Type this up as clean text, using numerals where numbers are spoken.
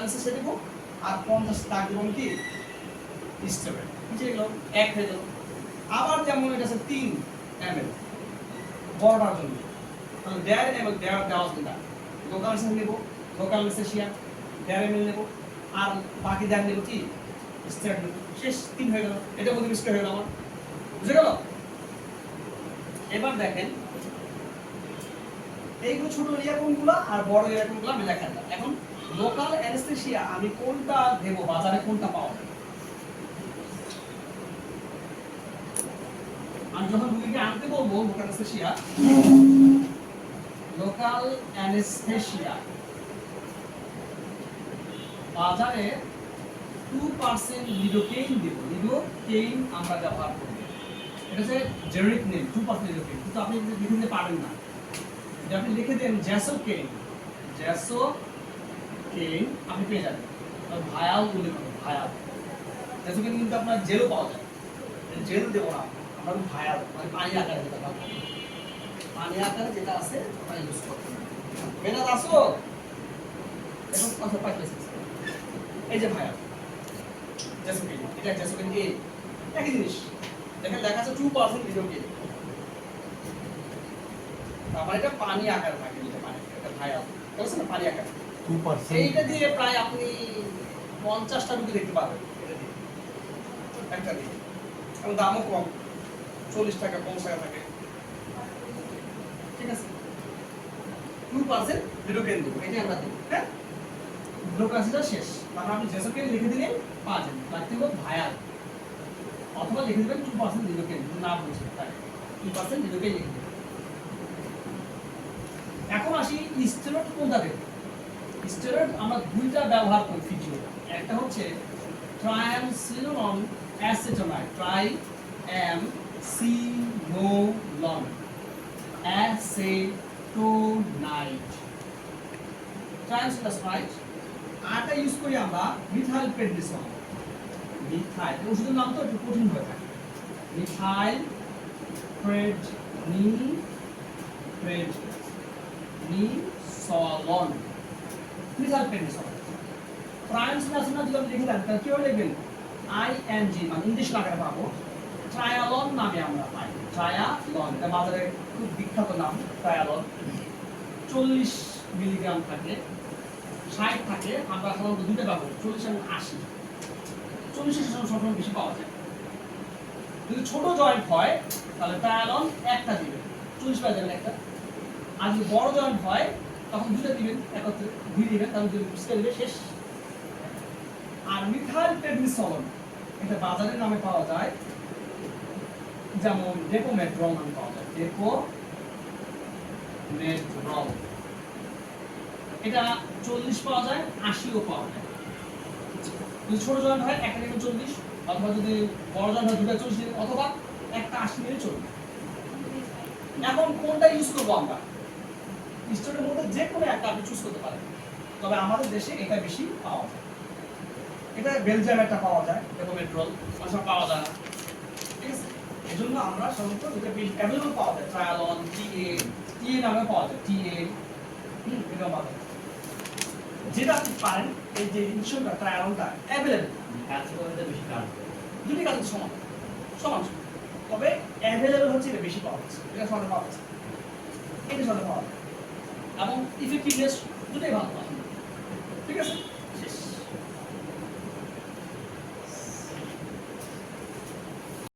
anaesthesia দেব আর 50 দাগ দেব কি steroid বুঝে গেল এক হয়ে গেল আবার যেমন এটা আছে 3 ml বড়টার জন্য তাহলে 1.5 ml দেওয়া আছে না লোকাল অ্যানেস্থেসিয়া নেব লোকাল অ্যানেস্থেসিয়া 1.5 ml নেব আর বাকি দাগ নেব কি স্টেরয়েড নেব শেষ 3 হয়ে গেল এটা মধ্যে মিক্স হয়ে গেল আমার বুঝে গেল এবার দেখেন এইগুলো ছোট এরকমগুলো আর বড় এরকমগুলো আমি লেখা দিলাম এখন লোকাল অ্যানেস্থেসিয়া আমি কোনটা দেব বাজারে কোনটা পাওয়া যায় আমি যখন রোগীকে আনতে বলবো লোকাল অ্যানেস্থেসিয়া বাজারে 2% লিডোকেইন দেব লিডোকেইন আমরা ব্যবহার করব এটা হচ্ছে জেনেরিক নেম 2% লিডোকেইন কিন্তু আপনি লিখে দিতে পারবেন না যদি আপনি লিখে দেন জ্যাসোকেইন আপনি পেয়ে যাবেন ভায়াল উল্লেখ করুন ভায়াল জ্যাসোকেইন কিন্তু আপনার জেলও পাওয়া যায় জেল দেবো না আমরা ভায়াল মানে পানি আকারে যেটা পাবো পানি আকারে যেটা আছে ওটা ইউজ করতে মেনাদ আসো এখন কথা পাইতেছি এই যে ভায়াল জ্যাসোকেইন এটা জ্যাসোকেইন এ একই জিনিস দেখেন লেখা আছে 2% লিডোকেইন আমার এটা পানি আকার থাকে এটা পানি এটা ভায়াল বুঝছেন না পানি আকার 2% এইটা দিয়ে প্রায় আপনি 50টা রোগী দেখতে পাবেন এটা দিয়ে একটা দিয়ে এবং দামও কম 40 টাকা 50 টাকা থাকে ঠিক আছে 2% লিডোকেইন দেব এটা আমরা দেব হ্যাঁ গ্লুকোজটা শেষ মানে আপনি জ্যাসোকেইন লিখে দিলে পাবেন লাগতে হবে ভায়াল অথবা লিখে দিবেন 2% লিডোকেইন না বুঝে তাই 2% লিডোকেইন লিখে এখন আসি স্টেরয়েড কোনটা দেব স্টেরয়েড আমরা দুইটা ব্যবহার করি ফিজিও একটা হচ্ছে ট্রায়ামসিনোলন অ্যাসিটোনাইড ট্রায়ামসিনোলন অ্যাসিটোনাইড ট্রায়ামসিনোলন আটা ইউজ করি আমরা মিথাইল প্রেডনিসোল মিথাইল ওষুধের নাম তো একটু কঠিন হয়ে থাকে মিথাইল প্রেডনিসোলন মিথাইল প্রেডনিসোলন ট্রায়ামসিনোলন যদি লিখে দেন তাহলে কি হবে লিখবেন ING মানে ইংলিশ আকারে পাবো ট্রায়ালন নামে আমরা পাই ট্রায়ালন এটা বাজারে খুব বিখ্যাত নাম ট্রায়ালন 40 মিলিগ্রাম থাকে 60 থাকে আমরা সাধারণত দুটো পাবো 40 এবং 80 40 এর সবসময় বেশি পাওয়া যায় যদি ছোট জয়েন্ট হয় তাহলে ট্রায়ালন একটা দিবেন 40 পাওয়া যাবে একটা আর যদি বড় জয়েন্ট হয় তখন দুটো দিবেন একত্রে দিয়ে দিবেন তাহলে যদি বুঝতে দিবে শেষ আর মিথাইল প্রেডনিসোলন এটা বাজারের নামে পাওয়া যায় যেমন ডেপোমেড্রল নামে পাওয়া যায় ডেপোমেড্রল এটা 40 পাওয়া যায় 80ও পাওয়া যায় যদি ছোট জয়েন্ট হয় একটা নিয়ে 40 অথবা যদি বড় জয়েন্ট হয় দুটো 40 নিয়ে অথবা একটা 80 নিয়ে চলবে এখন কোনটা ইউজ করব আমরা স্টোরের মধ্যে যে কোনো একটা আপনি চুজ করতে পারেন তবে আমাদের দেশে এটা বেশি পাওয়া যায় এটা বেলজিয়াম একটা পাওয়া যায় ডেপোমেড্রল ওসব পাওয়া যায় না ঠিক আছে এজন্য আমরা সাধারণত যেটা বেশি অ্যাভেলেবল পাওয়া যায় ট্রায়ালন টিএ নামে পাওয়া যায় টিএ এটা পাওয়া যায় যেটা আপনি পারেন এই যে ইনসুলিনটা ট্রায়ালনটা অ্যাভেলেবল কাজ করতে বেশি কাজ দুটি কাজ সমান সমান তবে অ্যাভেলেবল হচ্ছে এটা বেশি পাওয়া যাচ্ছে এটা সমান পাওয়া যাচ্ছে এটা সমান পাওয়া যায় এবং ইফেক্টিভনেস দুটোই ভালো ঠিক আছে